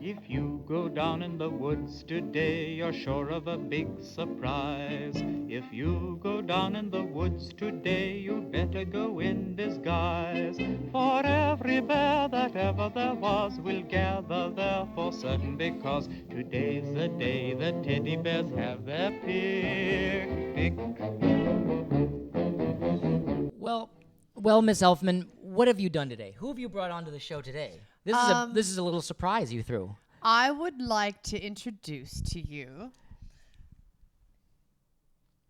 If you go down in the woods today, you're sure of a big surprise. If you go down in the woods today, you better go in disguise. For every bear that ever there was will gather there for certain, because today's the day the teddy bears have their picnic. Well, Miss Elfman, what have you done today? Who have you brought onto the show today? This is a little surprise you threw. I would like to introduce to you.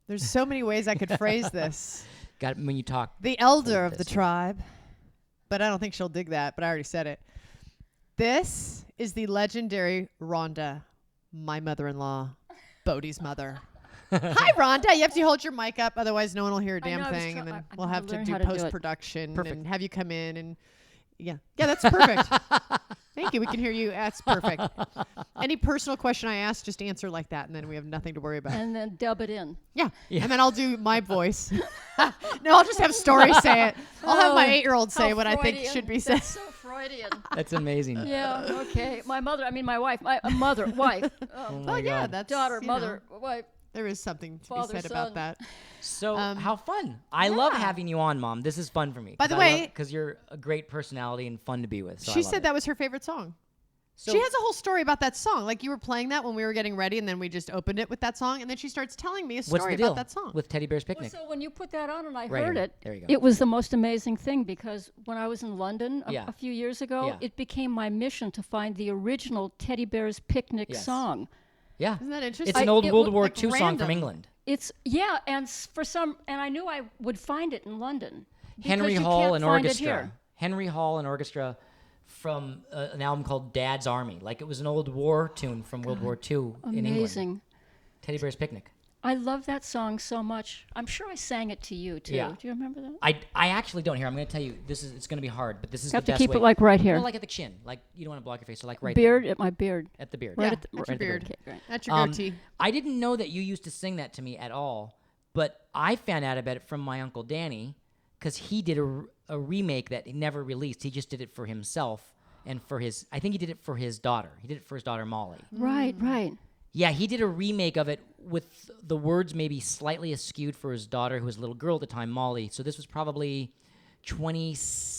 There's so many ways I could phrase this. Got when you talk. The elder of the tribe. But I don't think she'll dig that, but I already said it. This is the legendary Rhonda, my mother-in-law, Bodhi's mother. Hi, Rhonda. You have to hold your mic up, otherwise no one will hear a damn thing, and then we'll have to do post-production and have you come in and yeah, that's perfect. Thank you. We can hear you. That's perfect. Any personal question I ask, just answer like that, and then we have nothing to worry about. And then dub it in. Yeah. And then I'll do my voice. No, I'll just have Story say it. I'll have my 8-year-old say what I think should be said. That's so Freudian. That's amazing. Yeah, okay. My wife. Wife. Oh yeah, God. that's Daughter, mother, wife. There is something to Father, be said son. about that. So how fun. I love having you on, Mom. This is fun for me. By the way, because you're a great personality and fun to be with. So she said that was her favorite song. So she has a whole story about that song. Like, you were playing that when we were getting ready, and then we just opened it with that song, and then she starts telling me a story about that song. With Teddy Bear's Picnic? Well, so when you put that on and I Right heard here. it, There you go. it was the most amazing thing, because when I was in London Yeah. a few years ago, Yeah. it became my mission to find the original Teddy Bear's Picnic Yes. song. Yeah. Isn't that interesting? It's an old it World looked War like II song from random. England. It's and I knew I would find it in London. Henry because you Hall can't and find it Orchestra. here. Henry Hall and Orchestra from an album called Dad's Army. Like, it was an old war tune from World War II in England. Amazing. Teddy Bear's Picnic. I love that song so much. I'm sure I sang it to you too. Yeah. Do you remember that? I actually don't hear. I'm going to tell you, it's going to be hard, but this is Have the to best keep way. it like right here. Well, like at the chin. Like, you don't want to block your face, so like right Beard there. at my beard. At the beard. Right Yeah, at the, at your right at the beard. Okay, right. That's your goatee. I didn't know that you used to sing that to me at all, but I found out about it from my Uncle Danny, because he did a remake that he never released. He just did it for himself and for his, I think he did it for his daughter. He did it for his daughter, Molly. Right, right. Yeah, he did a remake of it with the words maybe slightly askewed for his daughter, who was a little girl at the time, Molly. So this was probably 28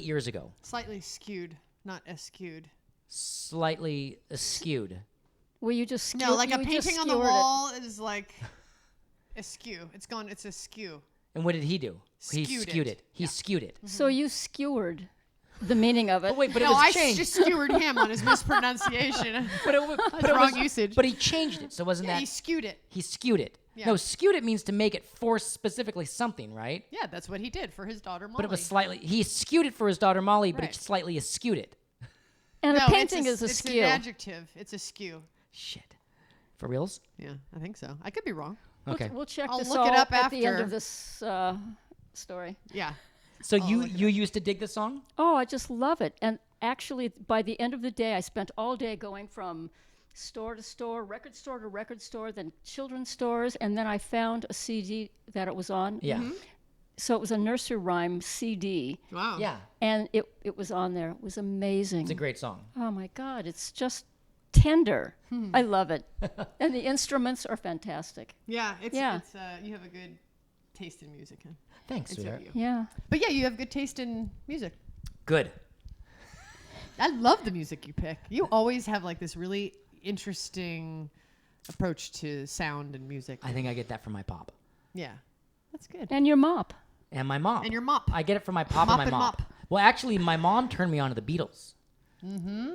years ago. Slightly skewed, not eschewed. Slightly askewed. Well, you just skew, No, like a you just painting on the skewered it. wall is like askew. It's askew. And what did he do? He Skewed skewed it. it. He skewed it. So you skewered the meaning of it. But wait, but it No, was I changed. just skewered him on his mispronunciation. but it, That's wrong usage. But he changed it, so wasn't Yeah, that? he skewed it. He skewed it. Yeah. No, skewed it means to make it for specifically something, right? Yeah, that's what he did for his daughter Molly. But it was slightly. He skewed it for his daughter Molly, but he Right. slightly askewed it. And No, a painting it's is a it's skew. an adjective. It's a skew. Shit. For reals? Yeah, I think so. I could be wrong. Okay. We'll check I'll this look all it up at the end after. of this story. Yeah. So you used to dig the song? Oh, I just love it. And actually, by the end of the day, I spent all day going from store to store, record store to record store, then children's stores, and then I found a CD that it was on. Yeah. So it was a nursery rhyme CD, Wow. Yeah. and it was on there. It was amazing. It's a great song. Oh my God, it's just tender. I love it. And the instruments are fantastic. Yeah. It's Yeah. It's you have a good taste in music. Huh? Thanks, It's sweetheart. you. Yeah. But yeah, you have good taste in music. Good. I love the music you pick. You always have like this really interesting approach to sound and music. I think I get that from my pop. Yeah. That's good. And your mop. And my mom. And your mop. I get it from my pop Mop and my and mop. mop. Well, actually, my mom turned me on to the Beatles.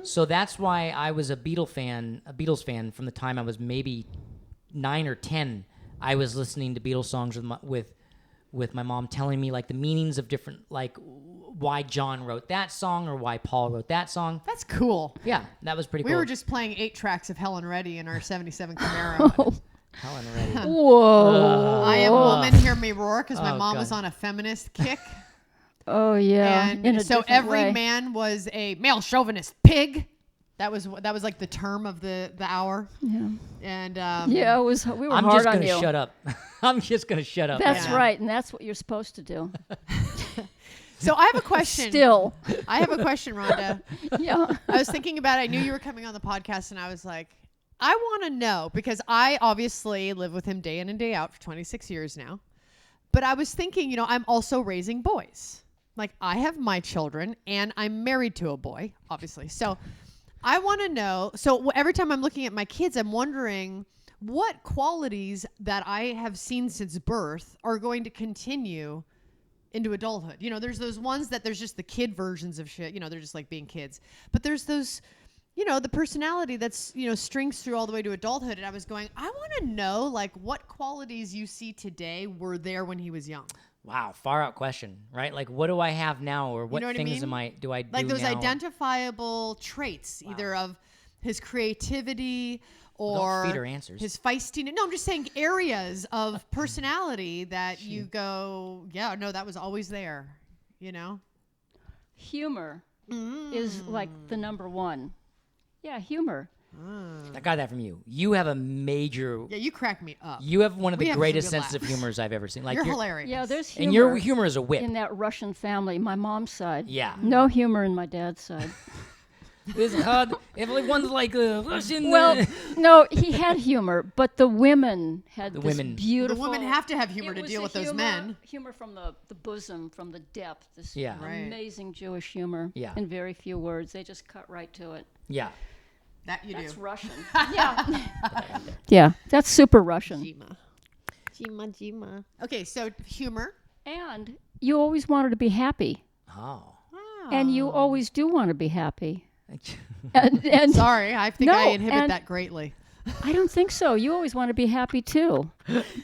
So that's why I was a Beatles fan from the time I was maybe 9 or 10. I was listening to Beatles songs with my mom telling me like the meanings of different, like why John wrote that song or why Paul wrote that song. That's cool. Yeah, that was pretty We cool. were just playing 8 tracks of Helen Reddy in our 77 Camaro. Helen Reddy. Whoa. I Am Woman, Hear Me Roar, because my Oh, mom God. was on a feminist kick. Oh yeah. In a And so different every way. man was a male chauvinist pig. That was like the term of the hour. Yeah. And Yeah, it was. We were I'm hard just on gonna you. shut up. I'm just gonna shut up. That's Yeah. right, and that's what you're supposed to do. So I have a question. Still. I have a question, Rhonda. Yeah. I was thinking about it. I knew you were coming on the podcast, and I was like, I want to know, because I obviously live with him day in and day out for 26 years now. But I was thinking, I'm also raising boys. Like, I have my children, and I'm married to a boy, obviously. So I want to know. So every time I'm looking at my kids, I'm wondering what qualities that I have seen since birth are going to continue into adulthood. There's those ones that there's just the kid versions of shit. They're just like being kids. But there's those, the personality that's, strings through all the way to adulthood. And I was going, I want to know, like, what qualities you see today were there when he was young. Wow, far out question, right? Like, what do I have now, or what know what I things mean? do I do Like those now? identifiable traits, either of his creativity or don't feed her answers. his feistiness. No, I'm just saying areas of personality that you go, yeah, no, that was always there, Humor is like the number one. Yeah, humor. I got that from you. You have a major. Yeah, you crack me up. You have one of We the have some greatest good senses of laughs. humors I've ever seen. Like You're hilarious. Yeah, there's humor. and your humor is a whip. in that Russian family, my mom's side. Yeah. No humor in my dad's side. It's hard. Everyone's like Russian. Well, no, he had humor, but the women had The this women. The beautiful. women have to have humor It to was deal the with those humor- men. Humor from the bosom, from the depth. This Yeah. Right. amazing Jewish humor. Yeah. In very few words, they just cut right to it. Yeah. That you That's do. Russian. Yeah. Yeah, that's super Russian. Jima. Okay, so humor. And you always wanted to be happy, Oh. and you always do want to be happy. And Sorry, I think No, I inhibit and- that greatly. I don't think so. You always want to be happy too,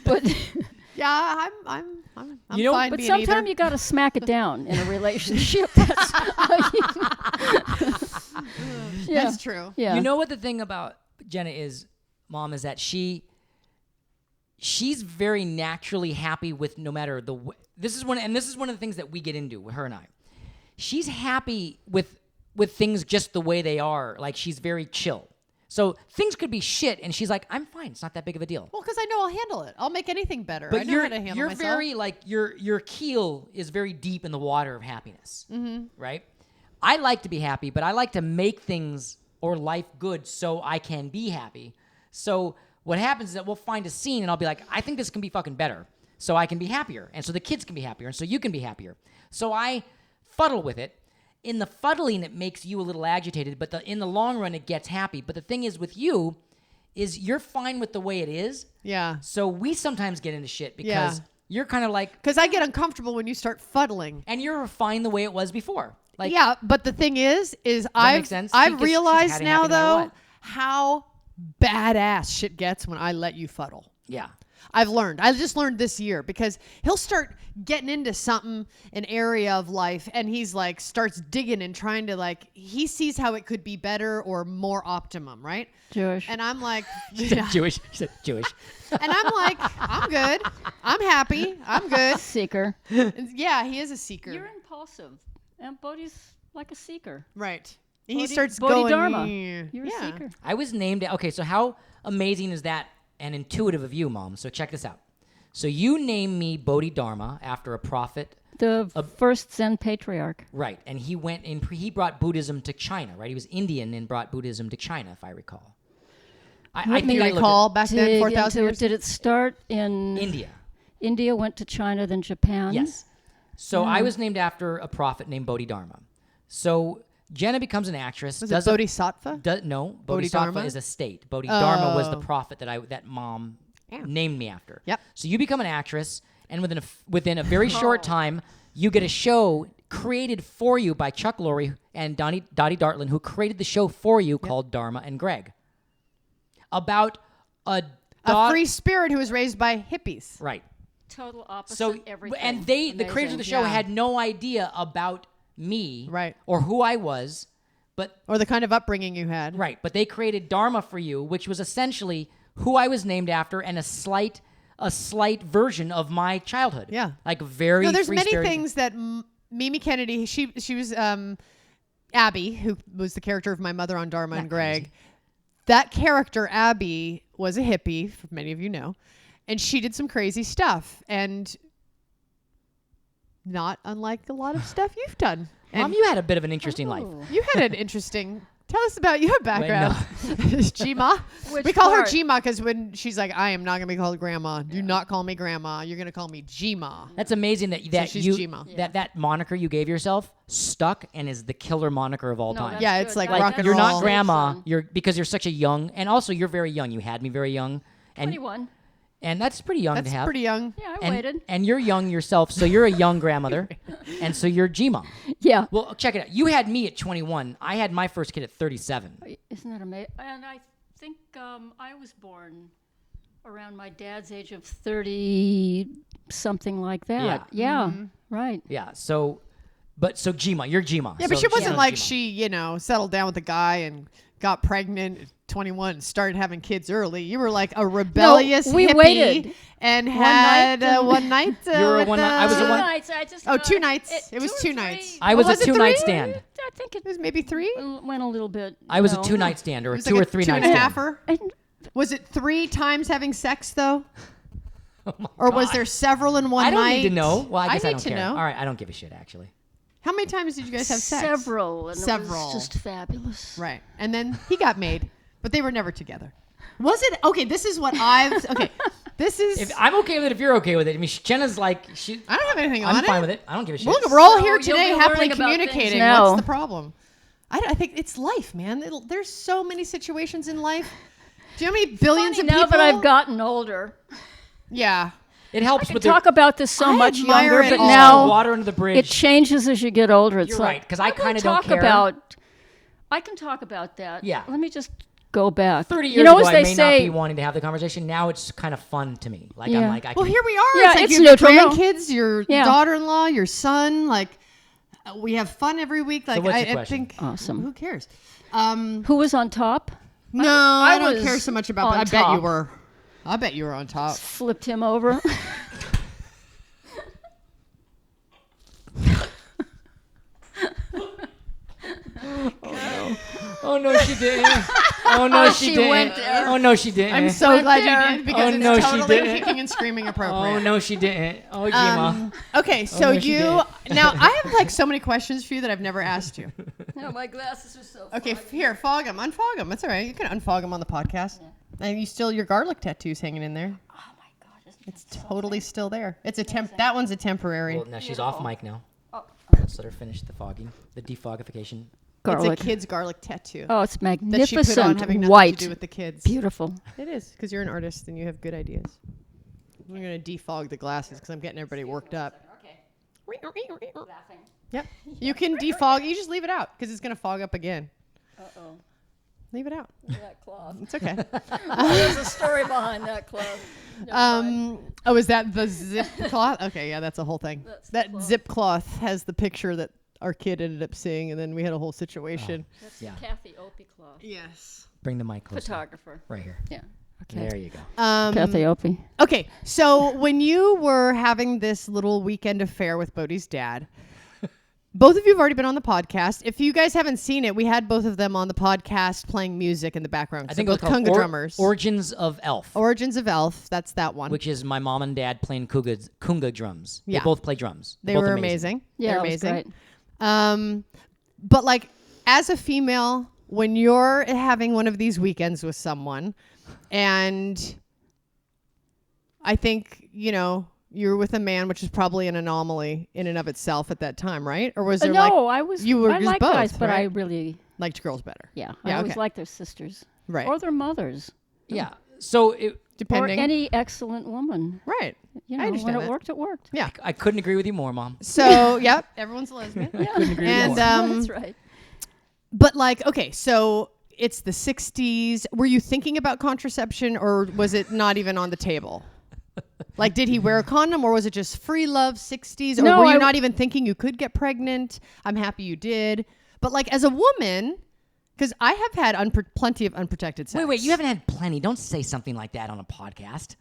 but Yeah, I'm fine but being sometimes either. you got to smack it down in a relationship. That's, yeah. That's true. Yeah. You know what the thing about Jenna is, Mom, is that she's very naturally happy with no matter the. This is one of the things that we get into with her and I. She's happy with things just the way they are. Like, she's very chill. So things could be shit, and she's like, I'm fine. It's not that big of a deal. Well, because I know I'll handle it. I'll make anything better. I But know how to handle you're myself. very like your keel is very deep in the water of happiness, right? I like to be happy, but I like to make things or life good so I can be happy. So what happens is that we'll find a scene, and I'll be like, I think this can be fucking better, so I can be happier, and so the kids can be happier, and so you can be happier. So I fuddle with it. In the fuddling, it makes you a little agitated, but in the long run, it gets happy. But the thing is with you, is you're fine with the way it is. Yeah. So we sometimes get into shit because Yeah. you're kind of like, Because I get uncomfortable when you start fuddling. and you're fine the way it was before. Like, Yeah, but the thing is that I've make sense? I've Because she's realized happy now no matter though what. how badass shit gets when I let you fuddle. yeah. I've learned. I just learned this year because he'll start getting into something, an area of life, and he's like starts digging and trying to like he sees how it could be better or more optimum, right? Jewish. And I'm like, She said yeah. Jewish. She said Jewish. And I'm like, I'm good. I'm happy. I'm good. Seeker. And yeah, he is a seeker. You're impulsive, and Bodhi's like a seeker. Right. And he Bodhi- starts Bodhi going. Dharma. Yeah. You're a seeker. I was named. Okay, so how amazing is that and intuitive of you, Mom? So check this out. So you named me Bodhi Dharma after a prophet. The first Zen patriarch. Right, and he went and he brought Buddhism to China, right? He was Indian and brought Buddhism to China, if I recall. I Do you I looked recall back then, Dig 4,000 into it. years? Did it start at in India. India, went to China, then Japan? Yes. So I was named after a prophet named Bodhidharma. So Jenna becomes an actress. Was it Bodhisattva? No, Bodhidharma? Bodhisattva is a state. Bodhidharma was the Oh. prophet that Mom named me after. Yep. So you become an actress, and within a very short time, you get a show created for you by Chuck Lorre and Dottie Dartland, who created the show for you called Dharma and Greg. About a dog. A free spirit who was raised by hippies. Right. Total opposite So, everything. and the creators of the show Yeah. had no idea about me, Right. or who I was, but Or the kind of upbringing you had. right. But they created Dharma for you, which was essentially who I was named after and a slight version of my childhood. Yeah. like very. No, there's many free-spirited. things that Mimi Kennedy, she was Abby, who was the character of my mother on Dharma and Greg. crazy. That character, Abby, was a hippie, many of you know, and she did some crazy stuff. And not unlike a lot of stuff you've done. Mom, And you had a bit of an interesting life. Oh. you had an interesting. Tell us about your background, Gma. Which We call part? her Gma because when she's like, I am not gonna be called Grandma. Do not call me Grandma. You're gonna call me Gma. That's amazing that she's you Gma. that moniker you gave yourself stuck and is the killer moniker of all No, time. that's Yeah, it's good. like That- rock that's and You're roll. not grandma. Son. You're because you're such a young, and also you're very young. You had me very young, and 21. and that's pretty young That's to have. pretty young. Yeah, I and, waited. and you're young yourself, so you're a young grandmother, and so you're Gma. Yeah. Well, check it out. You had me at 21. I had my first kid at 37. Isn't that amazing? And I think I was born around my dad's age of 30, something like that. Yeah. Right. Yeah. So Gma, you're Gma. Yeah, but So she wasn't Gma's like Gma. she, settled down with a guy and got pregnant at 21 and started having kids early. You were like a rebellious we hippie waited. and night had and- one night. You were with one night- I was a Two one- nights. I just. Oh, 2 nights. It was 2 or nights. three. I was Was a it 2-night three? stand. I think it was maybe 3. went a little bit. I was a no. 2-night stand or a It was 2 like or a 3 2 night and a stand. halfer. And Was it 3 times having sex though, Oh my or was God. there several in one I don't night? need to know. Well, I guess I need don't to care. know. All right, I don't give a shit actually. How many times did you guys have sex? several. And It Several. was just fabulous. Right. And then he got made, but they were never together. Was it? Okay, this is what I've. Okay, this is. If I'm okay with it, if you're okay with it. I mean, Jenna's like she. I don't have anything on I'm it. fine with it. I don't give a shit. We're all So here you'll today be happily learning about things communicating. now. What's the problem? I think it's life, man. There's so many situations in life. Do you know how many billions Funny of now people? that I've gotten older, Yeah. It helps I with can talk about this so I much admire younger, it but all. now water under the bridge. it changes as you get older. It's You're like, right, 'cause I will kinda don't talk care. about. I can talk about that. Yeah. Let me just go back. 30 years you know, ago, as they I may say, not be wanting to have the conversation. Now it's kind of fun to me. Like I'm Yeah. like, I Well, can, here we are. Yeah, like it's you have neutral, no. grandkids, your Yeah. daughter-in-law, your son. Like we have fun every week. Like what's your I question? think. Awesome. Who cares? who was on top? No, I don't was care so much about. on I bet you top. were. I bet you were on top. Flipped him over. oh no, she didn't. Oh no, she, She didn't. went there. Oh no, she didn't. I'm so Went glad there. you did because Oh, it's no, she totally didn't. kicking and screaming appropriate. Oh no, she didn't. Oh, Gma. Okay, so no, she you now I have like so many questions for you that I've never asked you. No, my glasses are so. Okay, foggy. here, fog them, unfog them. That's all right. You can unfog them on the podcast. And you still your garlic tattoo's hanging in there. Oh my God! Isn't It's totally still there. It's a That one's a temporary. Well, now she's off mic now. Oh. Let's let her finish the fogging, the defogification. garlic. It's a kid's garlic tattoo Oh, it's that she magnificent. put on, having nothing White. to do with the kids. Beautiful. It is because you're an artist and you have good ideas. I'm gonna defog the glasses because I'm getting everybody worked up. Okay. Yep. You can defog. You just leave it out because it's gonna fog up again. Uh-oh. Leave it out. That cloth. It's okay. There's a story behind that cloth. Never mind. Oh, is that the zip cloth? Okay, yeah, that's a whole thing. That's the That cloth. zip cloth has the picture that our kid ended up seeing, and then we had a whole situation. That's Yeah. Kathy Opie cloth. Yes. Bring the mic closer. Photographer. Right here. Yeah. Okay. There you go. Kathy Opie. Okay, so when you were having this little weekend affair with Bodhi's dad, both of you have already been on the podcast. If you guys haven't seen it, we had both of them on the podcast playing music in the background. I So think it was both called conga drummers. Origins of Elf, Origins of Elf. That's that one. which is my mom and dad playing kunga drums. Yeah. They both play drums. They They're both were amazing. Yeah, They're it was amazing. great. But like as a female, when you're having one of these weekends with someone, and I think you're with a man, which is probably an anomaly in and of itself at that time, right? Or was there No, I was. you were I just like both, guys, but I right? really, liked girls better, yeah, Yeah, I always okay. liked their sisters right? or their mothers Yeah. So it, Depending, or any excellent woman. right? You I know, understand when that. it worked, it worked. Yeah. I couldn't agree with you more, Mom. So yep, everyone's a lesbian. Couldn't agree And with you more. That's right. But like, okay, so it's the 60s. Were you thinking about contraception, or was it not even on the table? Like, did he wear a condom, or was it just free love 60s? Or No, were you I- not even thinking you could get pregnant? I'm happy you did. But like, as a woman, because I have had plenty of unprotected sex. Wait, you haven't had plenty. Don't say something like that on a podcast.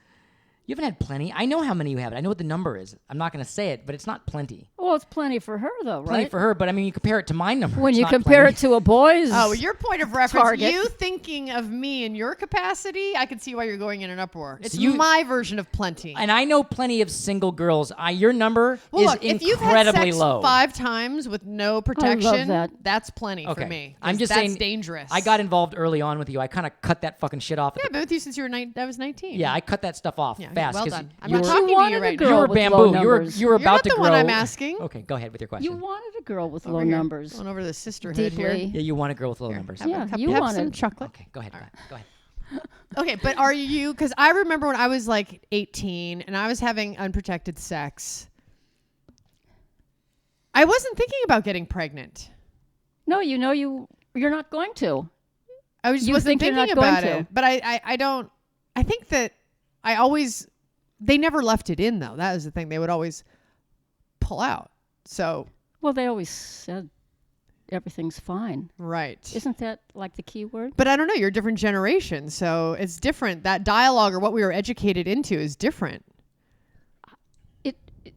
You haven't had plenty. I know how many you have. I know what the number is. I'm not going to say it, but it's not plenty. Well, it's plenty for her, though, right? Plenty for her, but I mean, you compare it to my number. When it's you not compare plenty. it to a boy's your point of reference, target. you thinking of me in your capacity, I can see why you're going in an uproar. It's you- my version of plenty. And I know plenty of single girls. Your number Well, is look, if you've had incredibly sex low. 5 times with no protection, that. that's plenty Okay. for me. I'm 'cause just that's saying, dangerous. I got involved early on with you. I kind of cut that fucking shit off. Yeah, I've been with you since you were I was 19. Yeah, I cut that stuff off Yeah, fast. well 'cause done. I'm you not were, talking to wanted you a right girl you now. were with bamboo. low You were numbers. you were You're about not to the grow. one I'm asking. Okay, go ahead with your You question. wanted a girl with Over low here. numbers. Going over to the sisterhood Deeply. Yeah, you want a girl with low numbers. Have, Yeah, have, you have wanted- some chocolate. Okay, go ahead. Go ahead. Okay, but are you? Because I remember when I was like 18 and I was having unprotected sex. I wasn't thinking about getting pregnant. No, you know you're not going to. I was just You wasn't think you're thinking not going about to. it. But I don't. I think that I always. They never left it in though. That was the thing. They would always pull out. So Well, they always said everything's fine. right. Isn't that like the key word? But I don't know. You're a different generation, so it's different. That dialogue or what we were educated into is different.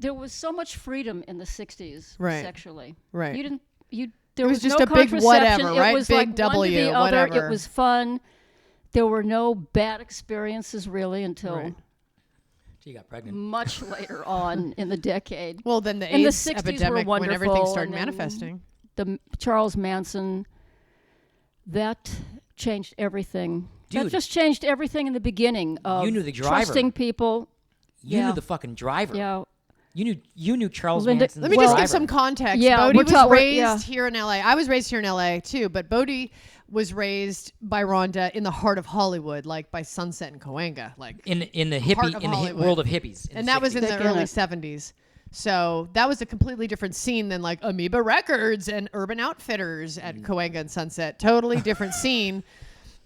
There was so much freedom in the 60s Right. sexually. Right. You didn't. There was just no a big contraception. whatever, It right? was Big like one to W, the other. whatever. It was fun. There were no bad experiences really until Right. She got pregnant. much later on in the decade. Well, then the And the AIDS 60s were epidemic when everything wonderful, started and then manifesting. The Charles Manson, that changed everything. That Dude. just changed everything in the beginning of You knew the driver. trusting people. You Yeah. knew the fucking driver. Yeah. You knew Charles Linda- Manson. Let me just give some context. Yeah, Bodhi we're was taught- raised yeah. here in LA. I was raised here in LA too, but Bodhi was raised by Rhonda in the heart of Hollywood, like by Sunset and Cahuenga, like in the heart hippie of in the Hollywood. world of hippies. and that was in the Thick in early it. 70s. So that was a completely different scene than like Amoeba Records and Urban Outfitters at Cahuenga and Sunset. Totally different scene.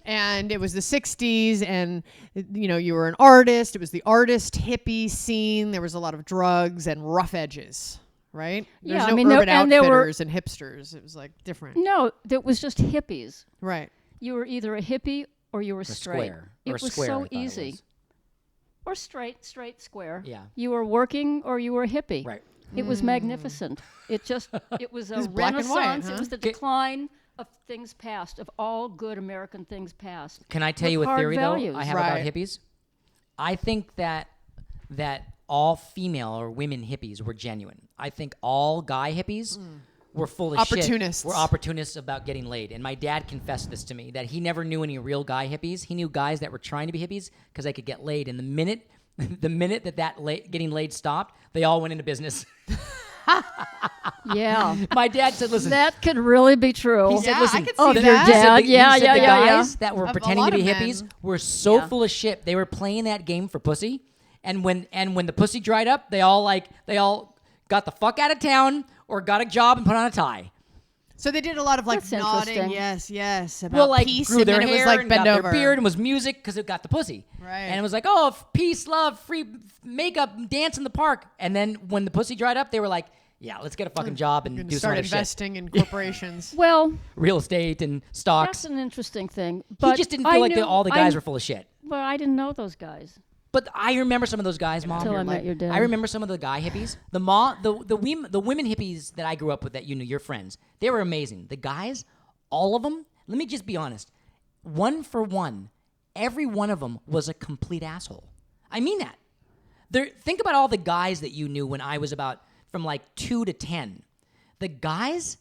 And it was the 60s, and you know, you were an artist. It was the artist hippie scene. There was a lot of drugs and rough edges, right? There's Yeah, no I mean, Urban and there were- Outfitters and hipsters. It was like different. No, that was just hippies. Right. You were either a hippie or you were straight. square. It Or was square, I so thought it easy. was. Or straight, square. Yeah. You were working or you were a hippie. Right. It was magnificent. It was a was black and white, renaissance. huh? It was the decline of things past, of all good American things past. Can I tell with you a hard theory values. though I have Right. about hippies? I think that all female or women hippies were genuine. I think all guy hippies were full of Opportunists. shit. Were opportunists about getting laid. And my dad confessed this to me, that he never knew any real guy hippies. He knew guys that were trying to be hippies because they could get laid. And the minute getting laid stopped, they all went into business. Yeah. My dad said, "Listen." That could really be true. He said, Yeah, "Listen, I could Oh, see their that. dad. he Yeah, said yeah, the yeah, guys yeah. that were Of a pretending lot to be of men. hippies were so Yeah. full of shit. They were playing that game for pussy, and when the pussy dried up, they all got the fuck out of town or got a job and put on a tie. So they did a lot of like That's nodding, interesting. yes, about Well, like peace, grew and their then it hair was like and bend got over. their beard and was music because it got the pussy. Right. And it was like, oh, peace, love, free makeup, dance in the park. And then when the pussy dried up, they were like, yeah, let's get a fucking job and Gonna do some start other shit. investing in corporations. Well, Real estate and stocks. that's an interesting thing. He But just didn't I feel like knew- all the guys were full of shit. Well, I didn't know those guys. But I remember some of those guys, Mom. Until I met your dad. I remember some of the guy hippies. The women hippies that I grew up with that you knew, your friends, they were amazing. The guys, all of them, let me just be honest, one for one, every one of them was a complete asshole. I mean that. Think about all the guys that you knew when I was about from like 2 to 10. The guys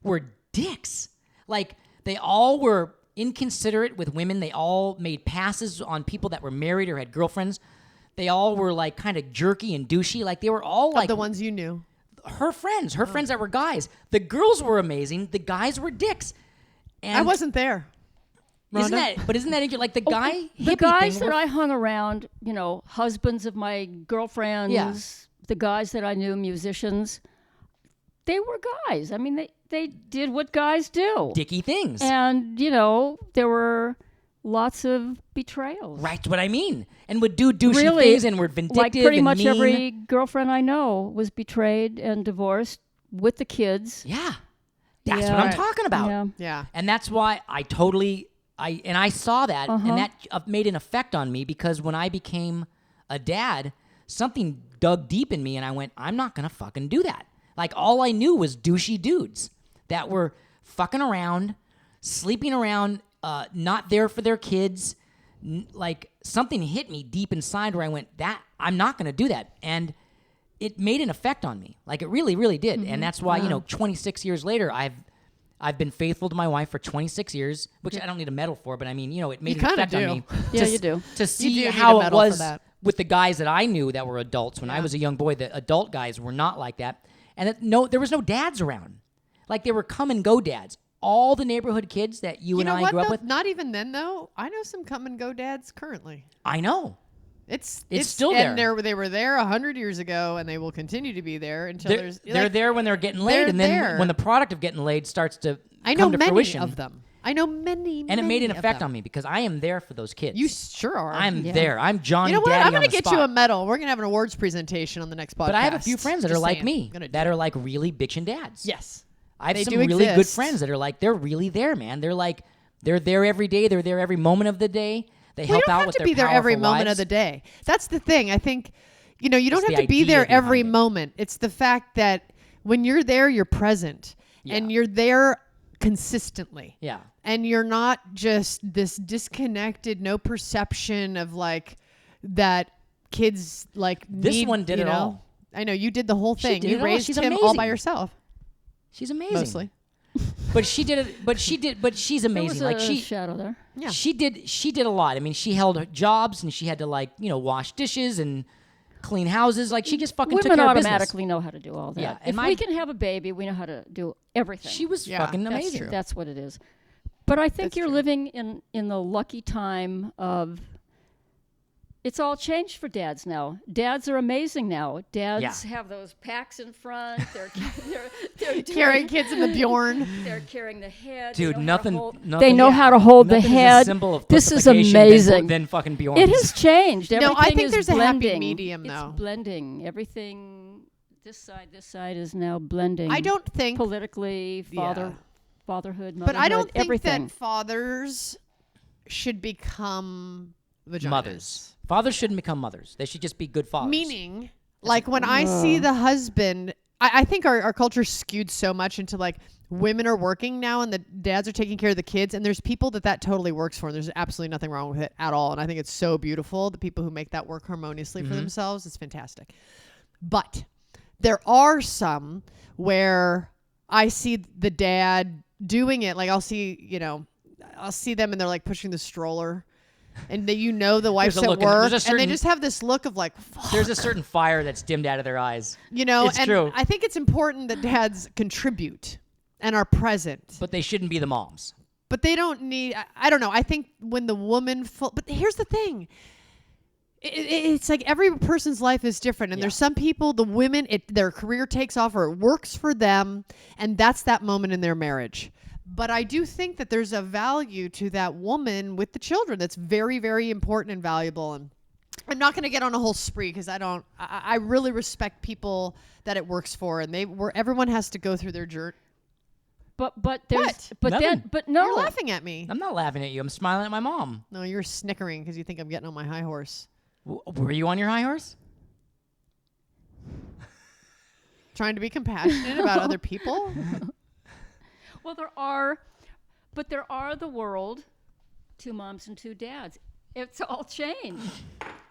were dicks. Like, they all were inconsiderate with women. They all made passes on people that were married or had girlfriends. They all were like kind of jerky and douchey. Like, they were all like the ones you knew. her friends that were guys. The girls were amazing. The guys were dicks. And I wasn't there. Isn't Rhonda? that interesting? Like, the guy The hippie guys thing that were- I hung around, husbands of my girlfriends, Yeah. the guys that I knew, musicians, they were guys. I mean, they did what guys do. dicky things. And, there were lots of betrayals. Right, what I mean. And would do douchey Really, things and were vindictive like pretty and much mean. every girlfriend I know was betrayed and divorced with the kids. Yeah. That's Yeah. what I'm Right. talking about. Yeah. Yeah. And that's why I saw that, and that made an effect on me, because when I became a dad, something dug deep in me, and I went, I'm not gonna fucking do that. Like, all I knew was douchey dudes that were fucking around, sleeping around, not there for their kids. Like, something hit me deep inside where I went, I'm not gonna do that. And it made an effect on me. Like, it really, really did. And that's why, 26 years later, I've been faithful to my wife for 26 years, which I don't need a medal for, but I mean, it made an effect on me. Yeah, you do. To see need a how it medal for was that. with the guys that I knew that were adults when I was a young boy. The adult guys were not like that. And there was no dads around. Like, they were come and go dads. All the neighborhood kids that you and know I what, grew up though? with. Not even then, though. I know some come and go dads currently. I know. It's still and there. They were there 100 years ago, and they will continue to be there until They're there when they're getting laid, they're and then there. when the product of getting laid starts to I know come to many fruition. of them. I know many, And it made an of effect them. on me because I am there for those kids. You sure are. I'm there. I'm Johnny You know what? Daddy I'm going on to the get spot. you a medal. We're going to have an awards presentation on the next podcast. But I have a few friends that Just are like saying. me, Gonna do that it. are like really bitchin' dads. Yes. I have They some do really good exist. friends that are like, they're really there, man. They're like, they're there every day. They're there every moment of the day. They Well, help you don't out have with to their be there every powerful moment wives. of the day. That's the thing. I think, you don't It's have the to be idea there every behind it. moment. It's the fact that when you're there, you're present. And Yeah. you're there consistently. Yeah. And you're not just this disconnected, no perception of like that kids like This need, one did you it know? all. I know you did the whole She thing. did You it all. raised She's him all by amazing. yourself, She's amazing. mostly. But she did it. But she's There amazing. was Like, a shadow there. Yeah. she did a lot. I mean, she held her jobs and she had to wash dishes and clean houses. Like, she just fucking took Women care of business. automatically know how to do all that. Yeah, and If my- we can have a baby, we know how to do everything. She was Yeah, fucking that's amazing. true. That's what it is. But I think That's you're true. living in the lucky time of. It's all changed for dads now. Dads are amazing now. Dads have those packs in front. They're Carrying kids in the Bjorn. They're carrying the head. Dude, they know how to nothing. hold- nothing They know how to hold the nothing is a head. symbol of This is pussification amazing. Than fucking Bjorn. It has changed. No, I Everything think is there's a happy blending. medium, It's though. blending. Everything. This side is now blending. I don't think, politically, Yeah. fatherhood, but I don't motherhood, think everything. that fathers should become vaginas. mothers. Fathers shouldn't become mothers. They should just be good fathers. Meaning, like when I see the husband, I think our culture skewed so much into like women are working now and the dads are taking care of the kids. And there's people that totally works for. And there's absolutely nothing wrong with it at all. And I think it's so beautiful. The people who make that work harmoniously for themselves, it's fantastic. But there are some where I see the dad doing it. Like I'll see them and they're like pushing the stroller. And the wife's There's a at look in- work, there's a and they certain- just have this look of like, fuck. There's a certain fire that's dimmed out of their eyes. It's and true. I think it's important that dads contribute and are present, But they shouldn't be the moms. but they don't need. I don't know. I think when the woman, but here's the thing. It's like every person's life is different, and there's some people, the women, their career takes off or it works for them, and that's that moment in their marriage. But I do think that there's a value to that woman with the children that's very, very important and valuable. And I'm not going to get on a whole spree because I really respect people that it works for, and everyone has to go through their journey. But there's What? but Nothing. then but no You're laughing at me. I'm not laughing at you. I'm smiling at my mom. No, you're snickering because you think I'm getting on my high horse. Were you on your high horse? Trying to be compassionate about other people? Well, there are the world, two moms and two dads. It's all changed.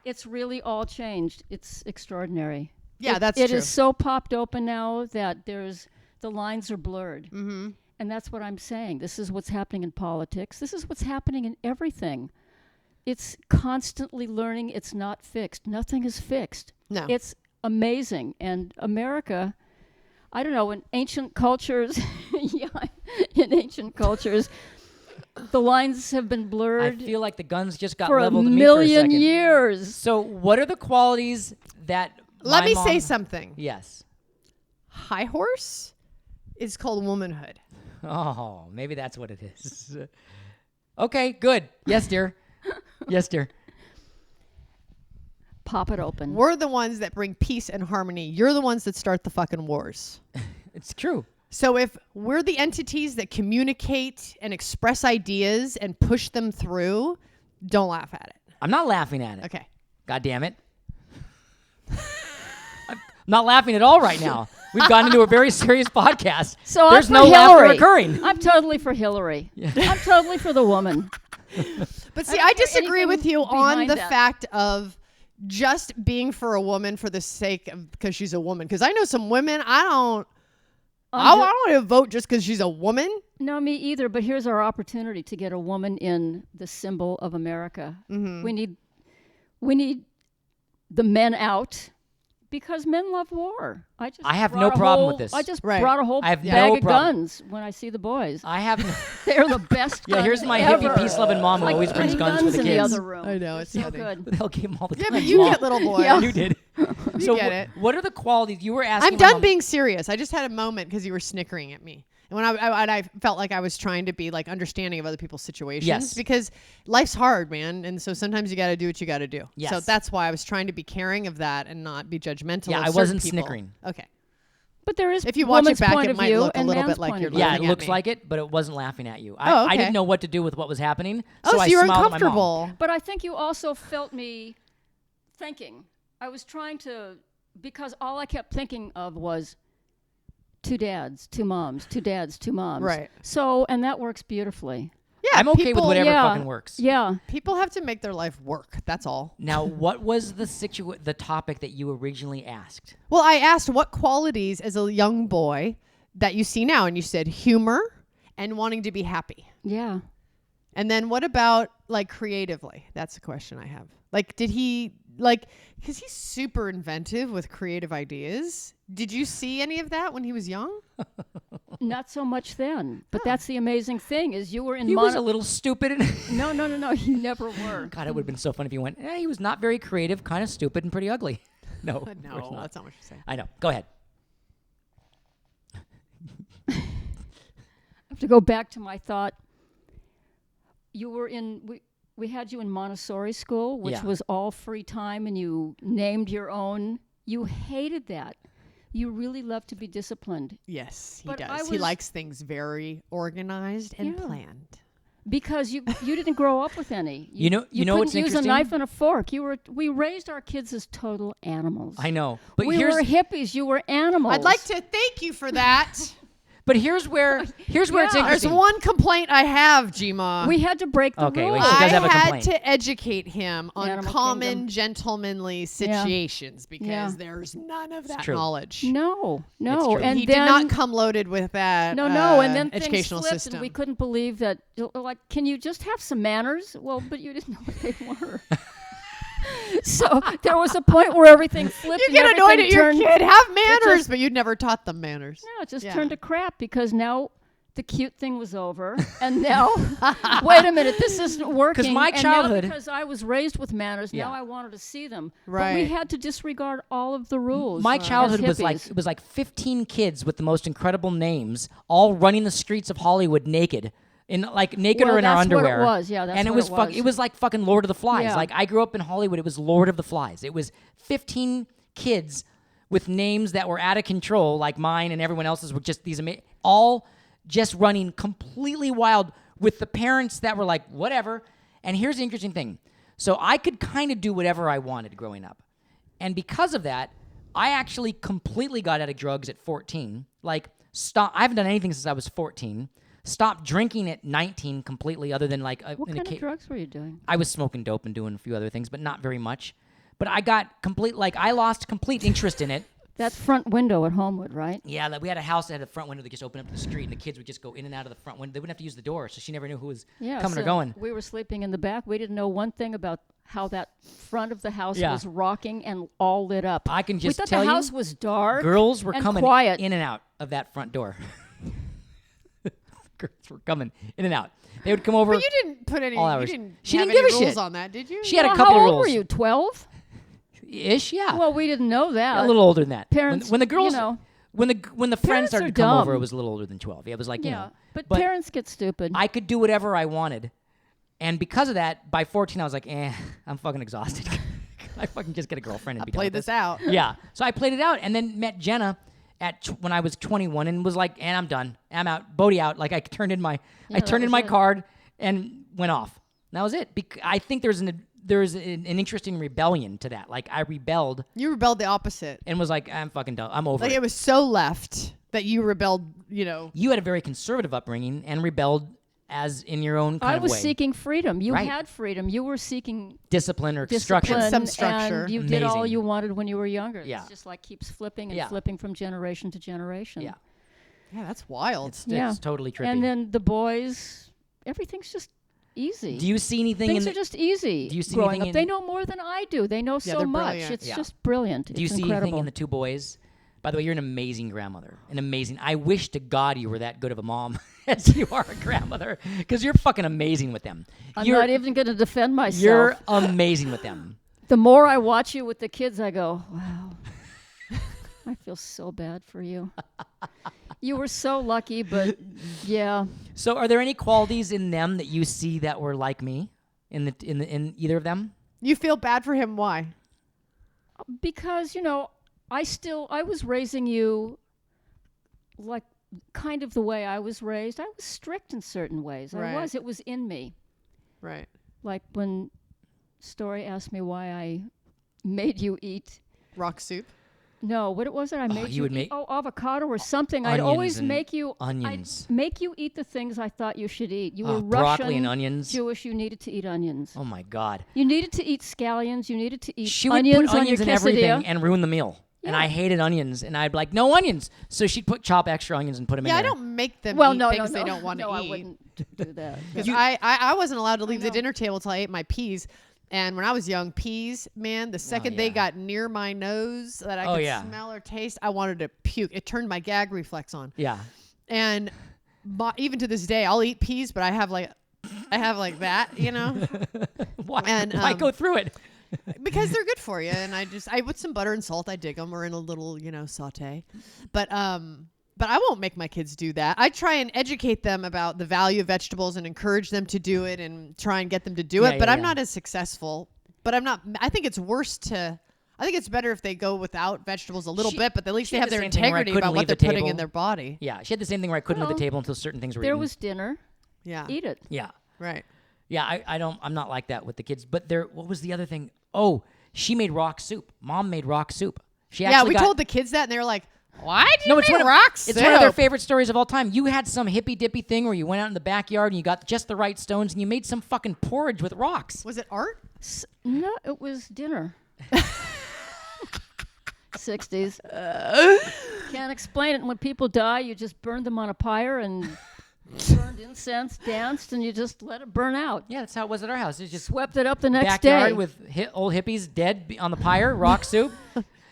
It's really all changed. It's extraordinary. Yeah, that's It true. is so popped open now that the lines are blurred. Mm-hmm. And that's what I'm saying. This is what's happening in politics. This is what's happening in everything. It's constantly learning. It's not fixed. Nothing is fixed. No. It's amazing. And America, I don't know, in ancient cultures, in ancient cultures, the lines have been I blurred feel like the guns just got for a leveled at me for a million second. years. So, what are the qualities that? Let my me mom- say something. Yes. High horse is called womanhood. Oh, maybe that's what it is. Okay, good. Yes, dear. Yes, dear. Pop it open. We're the ones that bring peace and harmony. You're the ones that start the fucking wars. It's true. So if we're the entities that communicate and express ideas and push them through, don't laugh at it. I'm not laughing at it. Okay. God damn it. I'm not laughing at all right now. We've gotten into a very serious podcast. So There's I'm no for laughter Hillary. occurring. I'm totally for Hillary. I'm totally for the woman. But see, I I don't hear disagree with anything you on behind the that. fact of just being for a woman for the sake of because she's a woman. Because I know some women, I don't want to vote just because she's a woman. No, me either. But here's our opportunity to get a woman in the symbol of America. Mm-hmm. We need the men out because men love war. I have no problem with this. I just Right. brought a whole I have bag no of problem. guns when I see the boys. I have. They're the best. Yeah, guns here's my ever. hippie peace-loving mom who Like always brings 20 guns for the in kids. the other room. I know, it's so funny. good. They'll give them all the Yeah, guns. but you Mom. get little boy. Yeah. You did. So get it. what are the qualities you were asking? I'm my done mom- being serious. I just had a moment because you were snickering at me. And when I felt like I was trying to be like understanding of other people's situations Yes. because life's hard, man. And so sometimes you got to do what you got to do. Yes. So that's why I was trying to be caring of that and not be judgmental. Yeah, of I certain wasn't people. snickering. Okay. But there is If you watch it woman's back, point it of might view look a and little bit man's like point you're of view. Yeah, laughing it at looks me. like it, but it wasn't laughing at you. Oh, I didn't okay. know what to do with what was happening. Oh, So so I you were smiled at my mom. uncomfortable. But I think you also felt me thinking. I was trying to, because all I kept thinking of was 2 dads, 2 moms, 2 dads, 2 moms. Right. So, and that works beautifully. Yeah, I'm okay with people- whatever yeah, fucking works. Yeah. People have to make their life work. That's all. Now, what was the topic that you originally asked? Well, I asked what qualities as a young boy that you see now, and you said humor and wanting to be happy. Yeah. And then what about like creatively? That's the question I have. Like, did he like, because he's super inventive with creative ideas. Did you see any of that when he was young? Not so much then. But that's the amazing thing is you were in He was a little stupid. No, you never were. God, it would have been so fun if you went, he was not very creative, kind of stupid, and pretty ugly. No, of course No, not. that's not what you're saying. I know. Go ahead. I have to go back to my thought. You were we had you in Montessori school, which Yeah. was all free time, and you named your own. You hated that. You really love to be disciplined Yes, he But I does. He was- likes things very organized and Yeah. planned. because you didn't grow up with any. You know what's couldn't use a interesting? knife and a fork. We raised our kids as total animals. I know, but we here's were hippies. You were animals. I'd like to thank you for that. here's where it's Yeah. There's interesting. one complaint I have, Gma. We had to break the Okay, rules. wait, she does I have a had complaint. to educate him on Animal common kingdom. gentlemanly situations because Yeah. there's none of that true. knowledge. No, true. and he then, did not come loaded with that No, and then things educational flipped, system. and we couldn't believe that. Like, can you just have some manners? Well, but you didn't know what they were. So there was a point where everything flipped. You and get annoyed everything at your turned, kid. Have manners, just- but you'd never taught them manners. No, it just Yeah. turned to crap because now the cute thing was over, and now wait a minute, this isn't working. my and childhood- now because I was raised with manners, Yeah. now I wanted to see them. But we Right. had to disregard all of the rules. My as childhood was hippies. it was like 15 kids with the most incredible names, all running the streets of Hollywood naked. In like naked Well, or in our that's what it underwear. was, yeah, that's and it what was it was. it was like fucking Lord of the Flies. Yeah. Like I grew up in Hollywood, it was Lord of the Flies. It was 15 kids with names that were out of control, like mine and everyone else's were just these all just running completely wild with the parents that were like whatever. And here's the interesting thing. So I could kind of do whatever I wanted growing up. And because of that, I actually completely got out of drugs at 14. Like I haven't done anything since I was 14. Stopped drinking at 19 completely, other than like What kind of drugs were you doing? I was smoking dope and doing a few other things, but not very much. But I got I lost complete interest in it. That front window at Homewood, right? Yeah, we had a house that had a front window that just opened up to the street, and the kids would just go in and out of the front window. They wouldn't have to use the door, so she never knew who was coming or so going. We were sleeping in the back. We didn't know one thing about how that front of the house Yeah. was rocking and all lit up. I can just we thought tell the you, house was dark. Girls were and coming quiet. in and out of that front door. Girls were coming in and out. They would come over. But you didn't put any. all You hours. didn't She have didn't any give a rules shit. on that, did you? She had a Well, couple how of old rules. were you? 12? Ish, yeah. Well, we didn't know that. a little older than that. Parents, when the girls, you know, when the friends parents started are to come over, dumb. it was a little older than 12. Yeah, it was like you yeah. know. But but parents get stupid. I could do whatever I wanted, and because of that, by 14, I was like, I'm fucking exhausted. I fucking just get a girlfriend and be done Play with this out. Yeah. So I played it out, and then met Jenna when I was 21, and was like, and I'm done. I'm out. Bodhi out. Like I turned in my that was my it. card and went off. And that was it. I think there's an interesting rebellion to that. Like I rebelled You rebelled the opposite. and was like, I'm fucking done. I'm over Like it. it was so left that you rebelled, You had a very conservative upbringing and rebelled as in your own kind I of was way. seeking freedom. You Right. had freedom. You were seeking Discipline or discipline, structure. Some structure. and you did all Amazing. you wanted when you were younger. Yeah. It's just like keeps flipping and Yeah. flipping from generation to generation. Yeah. Yeah, that's wild. It's totally trippy. And then the boys, everything's just easy. do you see anything Things in are just easy. do you see growing anything up? They in- know more than I do. They know so they're much. brilliant. It's Yeah. just brilliant. Do you it's see incredible. anything in the two boys? By the way, you're an amazing grandmother. I wish to God you were that good of a mom as you are a grandmother, because you're fucking amazing with them. I'm you're, not even going to defend myself. You're amazing with them. The more I watch you with the kids, I go, wow. I feel so bad for you. You were so lucky, but yeah. So, are there any qualities in them that you see that were like me in either of them? You feel bad for him. Why? Because, I was raising you like kind of the way I was raised. I was strict in certain ways. Right. It was in me. Right. Like when Story asked me why I made you eat. Rock soup. No, what was it? I made you you would eat make avocado or something. I'd onions always and make you onions. I'd make you eat the things I thought you should eat. You were broccoli Russian, and onions. Jewish. You needed to eat onions. Oh my God. You needed to eat scallions. You needed to eat She would onions put onions on in your everything quesadilla. and ruin the meal. And Yeah. I hated onions, and I'd be like, no onions. So she'd chop extra onions and put them Yeah, I in there. don't make them Well, eat no, things no, they no. don't want to no, eat. I wouldn't do that. Because I wasn't allowed to leave the know. dinner table till I ate my peas. And when I was young, peas, man, the second they yeah. got near my nose that I Oh, could yeah. smell or taste, I wanted to puke. It turned my gag reflex on. Yeah. And even to this day, I'll eat peas, but I have like that, Why, And, why go through it? because they're good for you. And I with some butter and salt, I dig them, or in a little, saute. But I won't make my kids do that. I try and educate them about the value of vegetables and encourage them to do it and try and get them to do it. Yeah, But yeah, I'm yeah. not as successful. But I think it's I think it's better if they go without vegetables a little She- bit, but at least she they had have the their same thing where I integrity couldn't about what leave they're the putting in table. their body. Yeah, she had the same thing where I couldn't leave Well, the table until certain things were There eaten. was dinner. Yeah. Eat it. Yeah. Right. Yeah, I'm not like that with the kids. But what was the other thing? Oh, she made rock soup. Mom made rock soup. She Yeah, actually we got, told the kids that, and they were like, "Why do you No, it's make one of, rock it's soup?" one of their favorite stories of all time. You had some hippy dippy thing where you went out in the backyard and you got just the right stones and you made some fucking porridge with rocks. Was it art? No, it was dinner. 60s. Can't explain it. When people die, you just burn them on a pyre and burned incense, danced, and you just let it burn out. Yeah, that's how it was at our house. It's just Swept it up the next backyard day. with old hippies dead on the pyre, rock soup,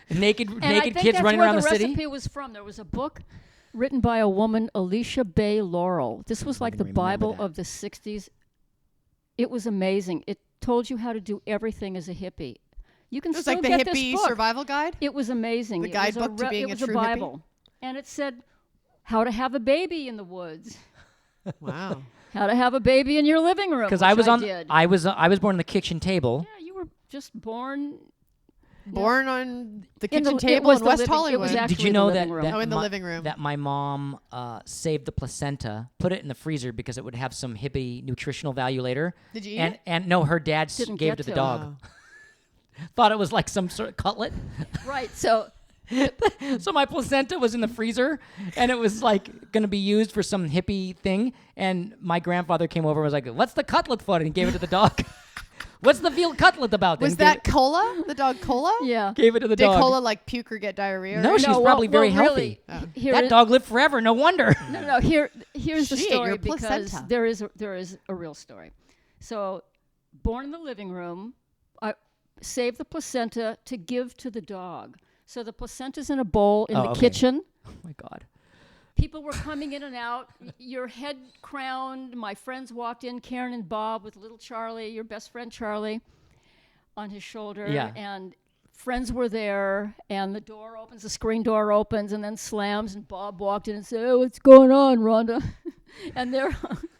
naked And I naked think kids that's running where around the the city. recipe was from. There was a book written by a woman, Alicia Bay Laurel. This was like the remember Bible that. of the 60s. It was amazing. It told you how to do everything as a hippie. You can It was still like the get hippie this book. survival guide. It was amazing. The It was a guidebook to being it a was true a hippie? Bible. And it said how to have a baby in the woods. Wow. How to have a baby in your living room. Because which I was on, did. I was born on the kitchen table. Yeah, you were just born Born on the in the- kitchen it table was in the West living- it Hollywood. was Did actually you the know living that, room. that Oh, in the my, living room. that my mom saved the placenta, put it in the freezer because it would have some hippie nutritional value later. Did you eat and it? and no, her dad Didn't gave get it to the to. dog. Oh. Thought it was like some sort of cutlet. Right. So So my placenta was in the freezer, and it was like going to be used for some hippie thing. And my grandfather came over and was like, "What's the cutlet for?" And he gave it to the dog. What's the veal cutlet about? Was And that Cola? The dog Cola? yeah. gave it to the Did dog? Cola like puke or get diarrhea? No, or she's No, probably well, very really, healthy. Here That is- dog lived forever. No wonder. No. Here's the She ate story your because placenta. there is a real story. So, born in the living room, I saved the placenta to give to the dog. So the placenta's in a bowl in Oh, the okay. kitchen. Oh my God. People were coming in and out. Your head crowned. My friends walked in, Karen and Bob, with little Charlie, your best friend Charlie, on his shoulder. Yeah. And friends were there, and the door opens, the screen door opens, and then slams, and Bob walked in and said, "Oh, what's going on, Rhonda?" And they're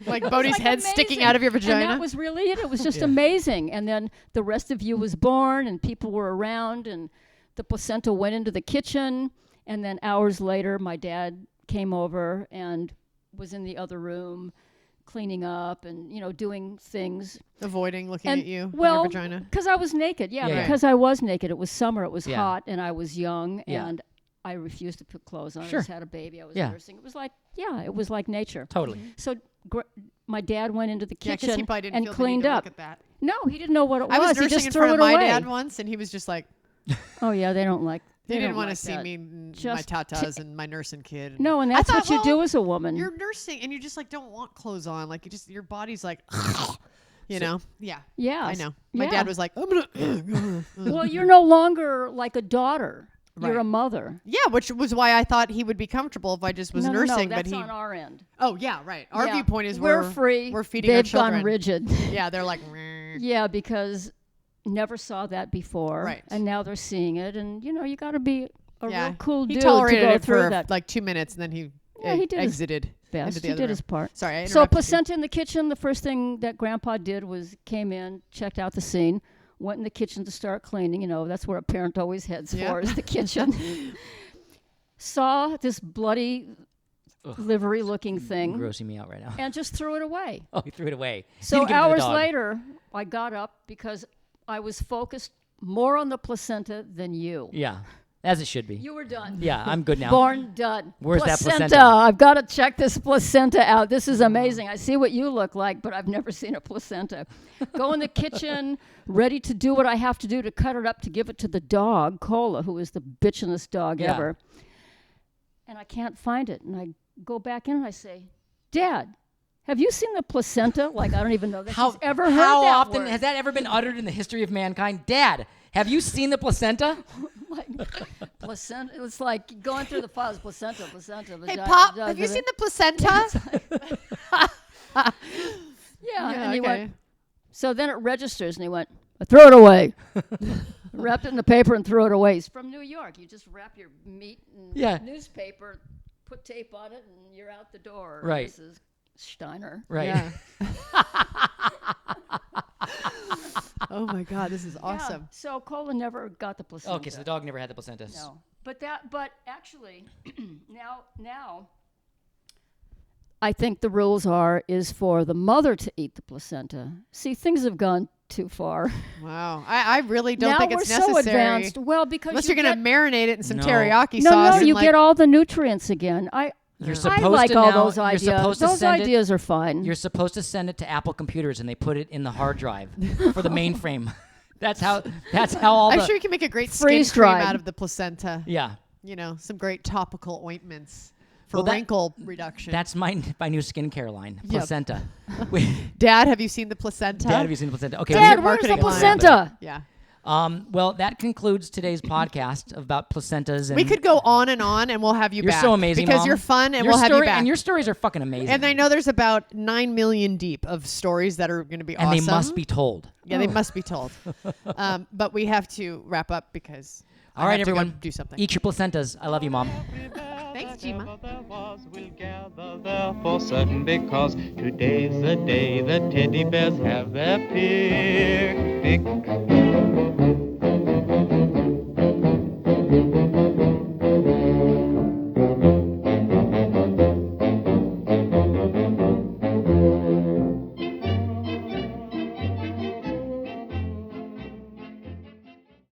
Like it was, Bodhi's like, head sticking amazing. out of your And vagina? that was really it. It was just Yeah. amazing. And then the rest of you was born, and people were around, and the placenta went into the kitchen. And then hours later, my dad came over and was in the other room cleaning up and, doing things. Avoiding looking And at you in well, your vagina. because I was naked. Yeah, Yeah. because I was naked. It was summer. It was Yeah. hot, and I was young, Yeah. and I refused to put clothes on. Sure. I just had a baby. I was Yeah. nursing. It was like, it was like nature. Totally. So my dad went into the Yeah, because kitchen he probably didn't and feel the need cleaned to up. look at that. No, he didn't know what it I was He nursing just in threw front of it my away. dad once, and he was just like, Oh yeah, they don't like. he didn't don't want to like see that. me, my Just tatas and my nursing kid. No, and I that's thought, what you do as a woman. You're nursing, and you just like don't want clothes on. Like your body's like, you know. Yeah. Yeah, I know. My yeah. dad was like, I'm gonna. Well, you're no longer like a daughter. You're Right. a mother. Yeah, which was why I thought he would be comfortable if I just was no, nursing. no, but that's he. on our end. Oh yeah, right. Our Yeah. viewpoint is we're free. We're feeding our They've children. gone rigid. Yeah, they're like. "Meh." Yeah, because never saw that before. Right. And now they're seeing it, and you got to be a Yeah. real cool He dude to tolerated go it through for that. like 2 minutes, and then he Yeah, he did his exited best. into the He other did room. his part. Sorry, I So interrupted you. placenta in the kitchen. The first thing that Grandpa did was came in, checked out the scene, went in the kitchen to start cleaning. That's where a parent always heads Yeah. for, is the kitchen. Saw this bloody, livery-looking thing, Grossing me out right now. and just threw it away. Oh, he threw it away. So Didn't give it to the hours dog. later, I got up because I was focused more on the placenta than you. Yeah, as it should be. You were done. Yeah, I'm good now. Born done. Where's that placenta? I've got to check this placenta out. This is amazing. I see what you look like, but I've never seen a placenta. Go in the kitchen, ready to do what I have to do to cut it up to give it to the dog, Cola, who is the bitchinest dog Yeah. ever. And I can't find it. And I go back in and I say, Dad, have you seen the placenta? Like, I don't even know that she's ever heard How that often word. has that ever been uttered in the history of mankind? Dad, have you seen the placenta? Like, placenta. It was like going through the files. Placenta. Hey, vagina, Pop, vagina. have you seen the placenta? Yeah. Yeah, And he okay. went, so then it registers, and he went, I threw it away. Wrapped it in the paper and threw it away. He's from New York. You just wrap your meat in Yeah. newspaper, put tape on it, and you're out the door. Right. Mrs. Steiner. Right. Yeah. Oh my God, this is awesome. Yeah. So Cola never got the placenta. Okay, so the dog never had the placenta. No. But actually, now, I think the rules is for the mother to eat the placenta. See, things have gone too far. Wow. I really don't now think we're it's so necessary. advanced. Well, because Unless you you're going to get, marinate it in some No. teriyaki no, sauce. and you like, get all the nutrients again. You're I supposed like to all now- those you're ideas. supposed to Those send it- ideas are fine. You're supposed to send it to Apple computers, and they put it in the hard drive for the mainframe. That's how all I'm the sure you can make a great skin Freeze cream dried. out of the placenta. yeah. You know, some great topical ointments for Well, that- wrinkle reduction. That's my new skincare line, Yep. placenta. Dad, have you seen the placenta? Dad, have you seen the placenta? Okay. Dad, your where's the marketing line. placenta? Yeah. Well, that concludes today's podcast about placentas. And We could go on, and we'll have you You're back. so amazing, because Mom. you're fun, and Your we'll have you story- back. And your stories are fucking amazing. And I know there's about 9 million deep of stories that are going to be And awesome. they must be told. Yeah, they must be told. But we have to wrap up because All I right, have to go everyone. do something. Eat your placentas. I love you, Mom. Thanks, Gima. There was, we'll gather there for certain because today's the day the teddy bears have their pick.